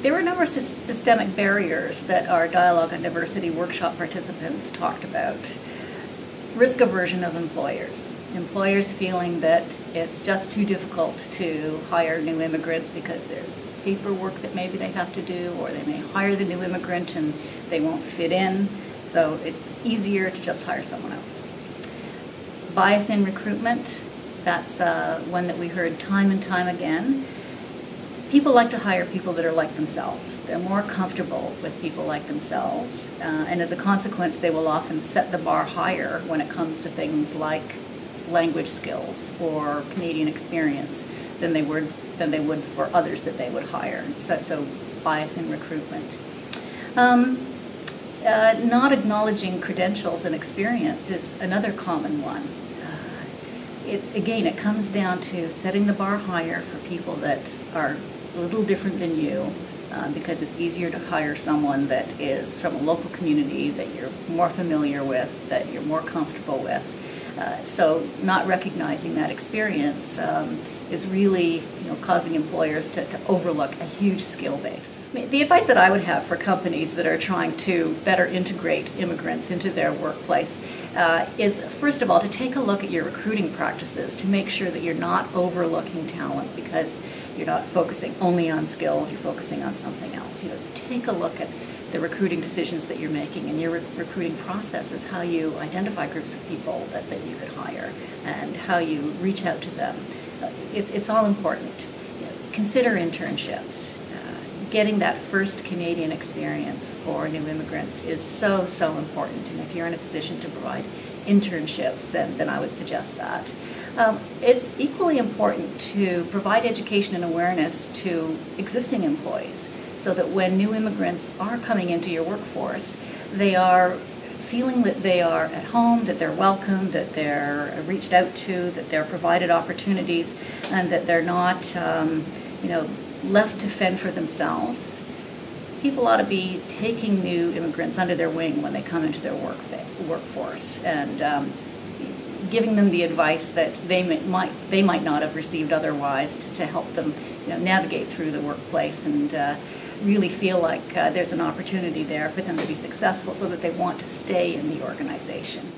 There were a number of systemic barriers that our Dialogue on Diversity workshop participants talked about. Risk aversion of employers. Employers feeling that it's just too difficult to hire new immigrants because there's paperwork that maybe they have to do, or they may hire the new immigrant and they won't fit in, so it's easier to just hire someone else. Bias in recruitment, that's one that we heard time and time again. People like to hire people that are like themselves. They're more comfortable with people like themselves, and as a consequence, they will often set the bar higher when it comes to things like language skills or Canadian experience than they would for others that they would hire. So bias in recruitment. Not acknowledging credentials and experience is another common one. It comes down to setting the bar higher for people that are a little different than you, because it's easier to hire someone that is from a local community that you're more familiar with, that you're more comfortable with. So not recognizing that experience is really causing employers to overlook a huge skill base. The advice that I would have for companies that are trying to better integrate immigrants into their workplace is, first of all, to take a look at your recruiting practices to make sure that you're not overlooking talent because you're not focusing only on skills, you're focusing on something else. Take a look at the recruiting decisions that you're making and your recruiting processes, how you identify groups of people that you could hire and how you reach out to them. It's all important. Consider internships. Getting that first Canadian experience for new immigrants is so important, and if you're in a position to provide internships, then I would suggest that. It's equally important to provide education and awareness to existing employees so that when new immigrants are coming into your workforce, they are feeling that they are at home, that they're welcome, that they're reached out to, that they're provided opportunities, and that they're not left to fend for themselves. People ought to be taking new immigrants under their wing when they come into their workforce and giving them the advice that they might not have received otherwise to help them navigate through the workplace and really feel like there's an opportunity there for them to be successful so that they want to stay in the organization.